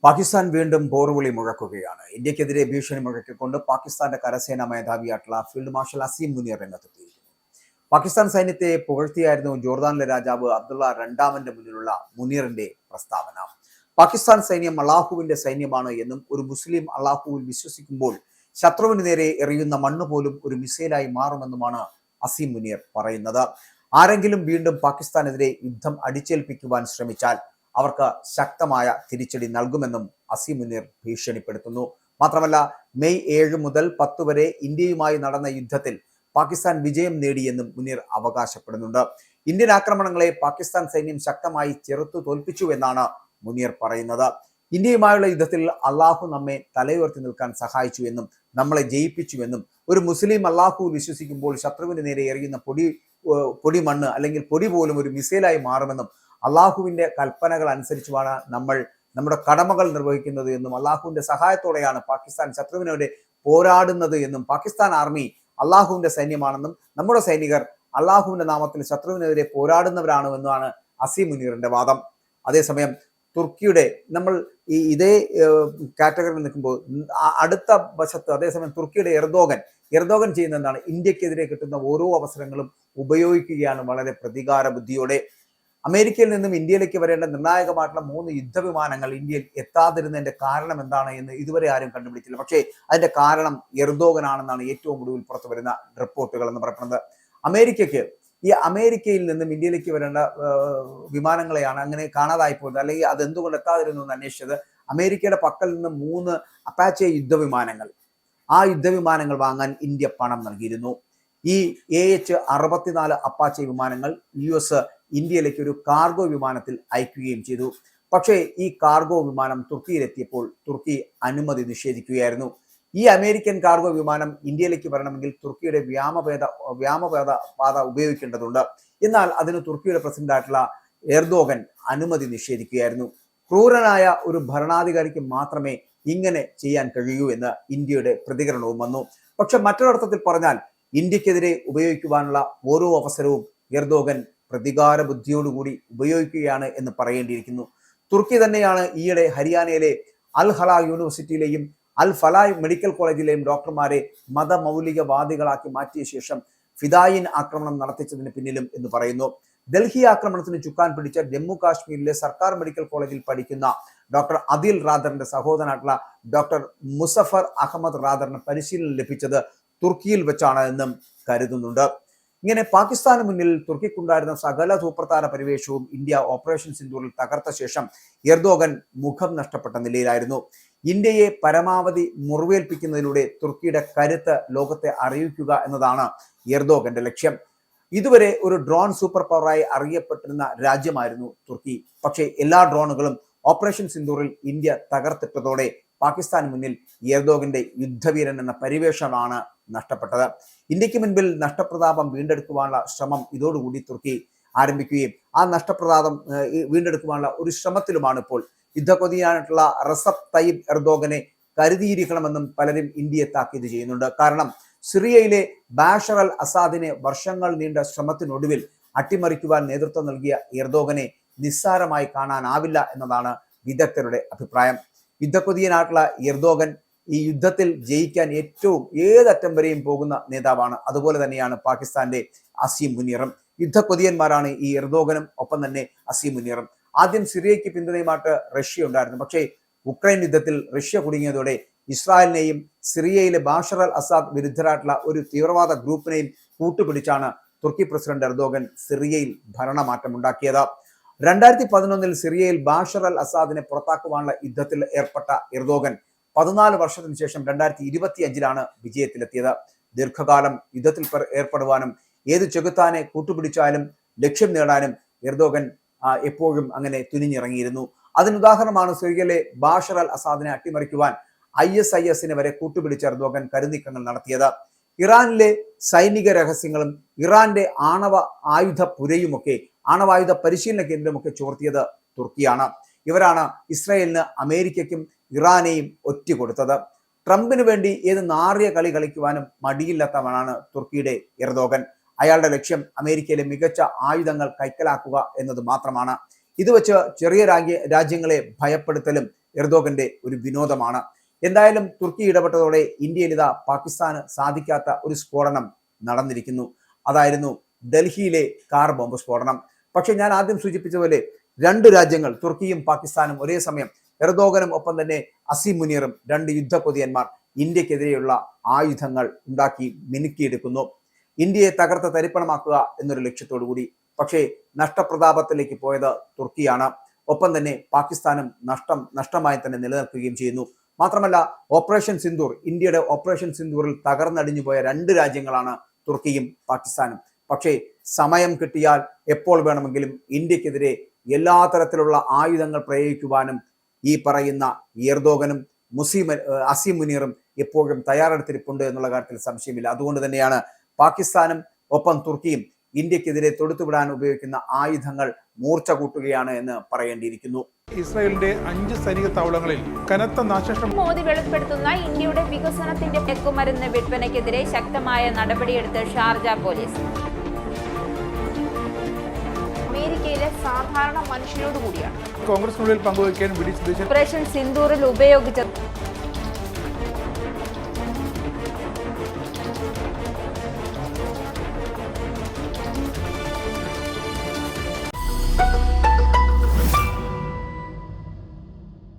പാകിസ്ഥാൻ വീണ്ടും പോർവിളി മുഴക്കുകയാണ്. ഇന്ത്യക്കെതിരെ ഭീഷണി മുഴക്കിക്കൊണ്ട് പാകിസ്ഥാന്റെ കരസേനാ മേധാവിയായിട്ടുള്ള ഫീൽഡ് മാർഷൽ അസീം മുനീർ രംഗത്തെത്തിയിരിക്കുന്നു. പാകിസ്ഥാൻ സൈന്യത്തെ പുകഴ്ത്തിയായിരുന്നു ജോർദാനിലെ രാജാവ് അബ്ദുള്ള രണ്ടാമന്റെ മുന്നിലുള്ള മുനീറിന്റെ പ്രസ്താവന. പാകിസ്ഥാൻ സൈന്യം അള്ളാഹുവിന്റെ സൈന്യമാണ് എന്നും ഒരു മുസ്ലിം അള്ളാഹുവിൽ വിശ്വസിക്കുമ്പോൾ ശത്രുവിന് നേരെ എറിയുന്ന മണ്ണ് പോലും ഒരു മിസൈലായി മാറുമെന്നുമാണ് അസീം മുനീർ പറയുന്നത്. ആരെങ്കിലും വീണ്ടും പാകിസ്ഥാനെതിരെ യുദ്ധം അടിച്ചേൽപ്പിക്കുവാൻ ശ്രമിച്ചാൽ അവർക്ക് ശക്തമായ തിരിച്ചടി നൽകുമെന്നും അസീം മുനീർ ഭീഷണിപ്പെടുത്തുന്നു. മാത്രമല്ല, മെയ് 7 മുതൽ 10 വരെ ഇന്ത്യയുമായി നടന്ന യുദ്ധത്തിൽ പാകിസ്ഥാൻ വിജയം നേടിയെന്നും മുനീർ അവകാശപ്പെടുന്നുണ്ട്. ഇന്ത്യൻ ആക്രമണങ്ങളെ പാകിസ്ഥാൻ സൈന്യം ശക്തമായി ചെറുത്തു തോൽപ്പിച്ചു എന്നാണ് മുനീർ പറയുന്നത്. ഇന്ത്യയുമായുള്ള യുദ്ധത്തിൽ അള്ളാഹു നമ്മെ തലയുയർത്തി നിൽക്കാൻ സഹായിച്ചു എന്നും നമ്മളെ ജയിപ്പിച്ചുവെന്നും ഒരു മുസ്ലിം അള്ളാഹു വിശ്വസിക്കുമ്പോൾ ശത്രുവിന് നേരെ എറിയുന്ന പൊടി മണ്ണ് അല്ലെങ്കിൽ പൊടി പോലും ഒരു മിസൈലായി മാറുമെന്നും അള്ളാഹുവിന്റെ കൽപ്പനകൾ അനുസരിച്ചുമാണ് നമ്മൾ നമ്മുടെ കടമകൾ നിർവഹിക്കുന്നത് എന്നും അള്ളാഹുവിന്റെ സഹായത്തോടെയാണ് പാകിസ്ഥാൻ ശത്രുവിനോട് പോരാടുന്നത് എന്നും പാകിസ്ഥാൻ ആർമി അള്ളാഹുവിന്റെ സൈന്യമാണെന്നും നമ്മുടെ സൈനികർ അള്ളാഹുവിന്റെ നാമത്തിൽ ശത്രുവിനെതിരെ പോരാടുന്നവരാണെന്നുമാണ് അസീം മുനീറിന്റെ വാദം. അതേസമയം തുർക്കിയുടെ നമ്മൾ ഇതേ കാറ്റഗറിയിൽ നിൽക്കുമ്പോൾ അടുത്ത വശത്ത് അതേസമയം തുർക്കിയുടെ എർദോഗൻ ചെയ്യുന്ന എന്താണ്, ഇന്ത്യക്കെതിരെ കിട്ടുന്ന ഓരോ അവസരങ്ങളും ഉപയോഗിക്കുകയാണ് വളരെ പ്രതികാര ബുദ്ധിയോടെ. അമേരിക്കയിൽ നിന്നും ഇന്ത്യയിലേക്ക് വരേണ്ട നിർണായകമായിട്ടുള്ള 3 യുദ്ധവിമാനങ്ങൾ ഇന്ത്യയിൽ എത്താതിരുന്നതിന്റെ കാരണം എന്താണ് എന്ന് ഇതുവരെ ആരും കണ്ടുപിടിച്ചില്ല. പക്ഷേ അതിന്റെ കാരണം എർദോഗനാണെന്നാണ് ഏറ്റവും ഒടുവിൽ പുറത്തു വരുന്ന റിപ്പോർട്ടുകൾ എന്ന് പറയുന്നത്. അമേരിക്കയിൽ നിന്നും ഇന്ത്യയിലേക്ക് വരേണ്ട വിമാനങ്ങളെയാണ് അങ്ങനെ കാണാതായി പോയത്, അല്ലെങ്കിൽ അത് എന്തുകൊണ്ട് എത്താതിരുന്നു എന്ന് അന്വേഷിച്ചത്. അമേരിക്കയുടെ പക്കൽ നിന്ന് 3 അപ്പാച്ചെ ആ യുദ്ധവിമാനങ്ങൾ വാങ്ങാൻ ഇന്ത്യ പണം നൽകിയിരുന്നു. ഈ AH-64 അപ്പാച്ചെ വിമാനങ്ങൾ US ഇന്ത്യയിലേക്ക് ഒരു കാർഗോ വിമാനത്തിൽ അയക്കുകയും ചെയ്തു. പക്ഷേ ഈ കാർഗോ വിമാനം തുർക്കിയിലെത്തിയപ്പോൾ തുർക്കി അനുമതി നിഷേധിക്കുകയായിരുന്നു. ഈ അമേരിക്കൻ കാർഗോ വിമാനം ഇന്ത്യയിലേക്ക് വരണമെങ്കിൽ തുർക്കിയുടെ വ്യോമപാത ഉപയോഗിക്കേണ്ടതുണ്ട്. എന്നാൽ അതിന് തുർക്കിയുടെ പ്രസിഡന്റായിട്ടുള്ള എർദോഗൻ അനുമതി നിഷേധിക്കുകയായിരുന്നു. ക്രൂരനായ ഒരു ഭരണാധികാരിക്ക് മാത്രമേ ഇങ്ങനെ ചെയ്യാൻ കഴിയൂ എന്ന് ഇന്ത്യയുടെ പ്രതികരണവും വന്നു. പക്ഷെ മറ്റൊരർത്ഥത്തിൽ പറഞ്ഞാൽ ഇന്ത്യക്കെതിരെ ഉപയോഗിക്കുവാനുള്ള ഓരോ അവസരവും എർദോഗൻ പ്രതികാര ബുദ്ധിയോടുകൂടി ഉപയോഗിക്കുകയാണ് എന്ന് പറയേണ്ടിയിരിക്കുന്നു. തുർക്കി തന്നെയാണ് ഈയിടെ ഹരിയാനയിലെ അൽ ഹല യൂണിവേഴ്സിറ്റിയിലെയും അൽ ഫലായ് മെഡിക്കൽ കോളേജിലെയും ഡോക്ടർമാരെ മതമൗലികവാദികളാക്കി മാറ്റിയ ശേഷം ഫിദായിൻ ആക്രമണം നടത്തിച്ചതിന് പിന്നിലും എന്ന് പറയുന്നു. ഡൽഹി ആക്രമണത്തിന് ചുക്കാൻ പിടിച്ച ജമ്മു കാശ്മീരിലെ സർക്കാർ മെഡിക്കൽ കോളേജിൽ പഠിക്കുന്ന ഡോക്ടർ അദിൽ റാദറിന്റെ സഹോദരനായിട്ടുള്ള ഡോക്ടർ മുസഫർ അഹമ്മദ് റാദറിന് പരിശീലനം ലഭിച്ചത് തുർക്കിയിൽ വെച്ചാണ് എന്നും കരുതുന്നുണ്ട്. ഇങ്ങനെ പാകിസ്ഥാന് മുന്നിൽ തുർക്കിക്കുണ്ടായിരുന്ന സകല സൂപ്രധാന പരിവേഷവും ഇന്ത്യ ഓപ്പറേഷൻ സിന്ദൂറിൽ തകർത്ത ശേഷം എർദോഗൻ മുഖം നഷ്ടപ്പെട്ട നിലയിലായിരുന്നു. ഇന്ത്യയെ പരമാവധി മുറിവേൽപ്പിക്കുന്നതിലൂടെ തുർക്കിയുടെ കരുത്ത് ലോകത്തെ അറിയിക്കുക എന്നതാണ് എർദോഗന്റെ ലക്ഷ്യം. ഇതുവരെ ഒരു ഡ്രോൺ സൂപ്പർ പവറായി അറിയപ്പെട്ടിരുന്ന രാജ്യമായിരുന്നു തുർക്കി. പക്ഷേ എല്ലാ ഡ്രോണുകളും ഓപ്പറേഷൻ സിന്ദൂറിൽ ഇന്ത്യ തകർത്തിട്ടതോടെ പാകിസ്ഥാന് മുന്നിൽ എർദോഗന്റെ യുദ്ധവീരൻ എന്ന പരിവേഷമാണ് നഷ്ടപ്പെട്ടത്. ഇന്ത്യക്ക് മുൻപിൽ നഷ്ടപ്രതാപം വീണ്ടെടുക്കുവാനുള്ള ശ്രമം ഇതോടുകൂടി തുർക്കി ആരംഭിക്കുകയും ആ നഷ്ടപ്രതാപം വീണ്ടെടുക്കുവാനുള്ള ഒരു ശ്രമത്തിലുമാണ് ഇപ്പോൾ. യുദ്ധക്കൊതിയായിട്ടുള്ള റസബ് തയ്യിബ് എർദോഗനെ കരുതിയിരിക്കണമെന്നും പലരും ഇന്ത്യയെ താക്കീത് ചെയ്യുന്നുണ്ട്. കാരണം സിറിയയിലെ ബാഷർ അൽ അസാദിനെ വർഷങ്ങൾ നീണ്ട ശ്രമത്തിനൊടുവിൽ അട്ടിമറിക്കുവാൻ നേതൃത്വം നൽകിയ എർദോഗനെ നിസ്സാരമായി കാണാനാവില്ല എന്നതാണ് വിദഗ്ധരുടെ അഭിപ്രായം. യുദ്ധക്കൊതിയനായിട്ടുള്ള എർദോഗൻ ഈ യുദ്ധത്തിൽ ജയിക്കാൻ ഏതറ്റം വരെയും പോകുന്ന നേതാവാണ്. അതുപോലെ തന്നെയാണ് പാകിസ്ഥാന്റെ അസീം മുനീറും. യുദ്ധക്കൊതിയന്മാരാണ് ഈ എർദോഗനും ഒപ്പം തന്നെ അസീം മുനീറും. ആദ്യം സിറിയയ്ക്ക് പിന്തുണയുമായിട്ട് റഷ്യ ഉണ്ടായിരുന്നു. പക്ഷേ ഉക്രൈൻ യുദ്ധത്തിൽ റഷ്യ കുടുങ്ങിയതോടെ ഇസ്രായേലിനെയും സിറിയയിലെ ബാഷർ അൽ അസാദ് വിരുദ്ധരായിട്ടുള്ള ഒരു തീവ്രവാദ ഗ്രൂപ്പിനെയും കൂട്ടുപിടിച്ചാണ് തുർക്കി പ്രസിഡന്റ് എർദോഗൻ സിറിയയിൽ ഭരണമാറ്റം ഉണ്ടാക്കിയത്. 2011 സിറിയയിൽ ബാഷർ അൽ അസാദിനെ പുറത്താക്കുവാനുള്ള യുദ്ധത്തിൽ ഏർപ്പെട്ട എർദോഗൻ 14 വർഷത്തിന് ശേഷം 2025 വിജയത്തിലെത്തിയത്. ദീർഘകാലം യുദ്ധത്തിൽ ഏർപ്പെടുവാനും ഏത് ചെകുത്താനെ കൂട്ടുപിടിച്ചാലും ലക്ഷ്യം നേടാനും എർദോഗൻ എപ്പോഴും അങ്ങനെ തുനിഞ്ഞിറങ്ങിയിരുന്നു. അതിനുദാഹരണമാണ് സിറിയയിലെ ബാഷർ അൽ അസാദിനെ അട്ടിമറിക്കുവാൻ ISIS വരെ കൂട്ടുപിടിച്ച എർദോഗൻ കരുനീക്കങ്ങൾ നടത്തിയത്. ഇറാനിലെ സൈനിക രഹസ്യങ്ങളും ഇറാന്റെ ആണവായുധ പരിശീലന കേന്ദ്രമൊക്കെ ചോർത്തിയത് തുർക്കിയാണ്. ഇവരാണ് ഇസ്രായേലിന് അമേരിക്കയ്ക്കും ഇറാനെയും ഒറ്റുകൊടുത്തത്. ട്രംപിന് വേണ്ടി ഏത് നാറിയ കളി കളിക്കുവാനും മടിയില്ലാത്തവനാണ് തുർക്കിയുടെ എർദോഗൻ. അയാളുടെ ലക്ഷ്യം അമേരിക്കയിലെ മികച്ച ആയുധങ്ങൾ കൈക്കലാക്കുക എന്നത് മാത്രമാണ്. ഇത് വെച്ച് ചെറിയ രാജ്യങ്ങളെ ഭയപ്പെടുത്തലും എർദോഗന്റെ ഒരു വിനോദമാണ്. എന്തായാലും തുർക്കി ഇടപെട്ടതോടെ ഇന്ത്യയിൽ ഇതാ പാകിസ്ഥാന് സാധിക്കാത്ത ഒരു സ്ഫോടനം നടന്നിരിക്കുന്നു. അതായിരുന്നു ഡൽഹിയിലെ കാർ ബോംബ് സ്ഫോടനം. പക്ഷെ ഞാൻ ആദ്യം സൂചിപ്പിച്ച പോലെ രണ്ട് രാജ്യങ്ങൾ തുർക്കിയും പാകിസ്ഥാനും ഒരേ സമയം എർദോഗനും ഒപ്പം തന്നെ അസീം മുനീറും രണ്ട് യുദ്ധക്കൊതിയന്മാർ ഇന്ത്യക്കെതിരെയുള്ള ആയുധങ്ങൾ ഉണ്ടാക്കി മിനുക്കിയെടുക്കുന്നു. ഇന്ത്യയെ തകർത്ത് തരിപ്പണമാക്കുക എന്നൊരു ലക്ഷ്യത്തോടു കൂടി. പക്ഷേ നഷ്ടപ്രതാപത്തിലേക്ക് പോയത് തുർക്കിയാണ്. ഒപ്പം തന്നെ പാകിസ്ഥാനും നഷ്ടമായി തന്നെ നിലനിൽക്കുകയും ചെയ്യുന്നു. മാത്രമല്ല ഓപ്പറേഷൻ സിന്ദൂർ, ഇന്ത്യയുടെ ഓപ്പറേഷൻ സിന്ദൂറിൽ തകർന്നടിഞ്ഞു പോയ രണ്ട് രാജ്യങ്ങളാണ് തുർക്കിയും പാകിസ്ഥാനും. പക്ഷേ സമയം കിട്ടിയാൽ എപ്പോൾ വേണമെങ്കിലും ഇന്ത്യക്കെതിരെ എല്ലാ തരത്തിലുള്ള ആയുധങ്ങൾ പ്രയോഗിക്കുവാനും ഈ പറയുന്ന എർദോഗനും അസീം മുനീറും എപ്പോഴും തയ്യാറെടുത്തിരിപ്പുണ്ട് എന്നുള്ള കാര്യത്തിൽ സംശയമില്ല. അതുകൊണ്ട് തന്നെയാണ് പാകിസ്ഥാനും ഒപ്പം തുർക്കിയും ഇന്ത്യക്കെതിരെ തൊടുത്തുവിടാൻ ഉപയോഗിക്കുന്ന ആയുധങ്ങൾ മൂർച്ച കൂട്ടുകയാണ് എന്ന് പറയേണ്ടിയിരിക്കുന്നു. ഇസ്രായേലിന്റെ 5 സൈനിക താവളങ്ങളിൽ കനത്ത നാശനഷ്ടം. മോദി വെളിപ്പെടുത്തുന്ന ഇന്ത്യയുടെ വികസനത്തിന്റെ മയക്കുമരുന്ന് വിൽപ്പനയ്ക്കെതിരെ ശക്തമായ നടപടിയെടുത്ത് ഷാർജ പോലീസ്. അമേരിക്കയിലെ സാധാരണ മനുഷ്യരോട് കൂടിയാണ് കോൺഗ്രസിനുള്ളിൽ പങ്കുവയ്ക്കാൻ വി ഡി സതീശൻ ഓപ്പറേഷൻ സിന്ദൂറിൽ ഉപയോഗിച്ച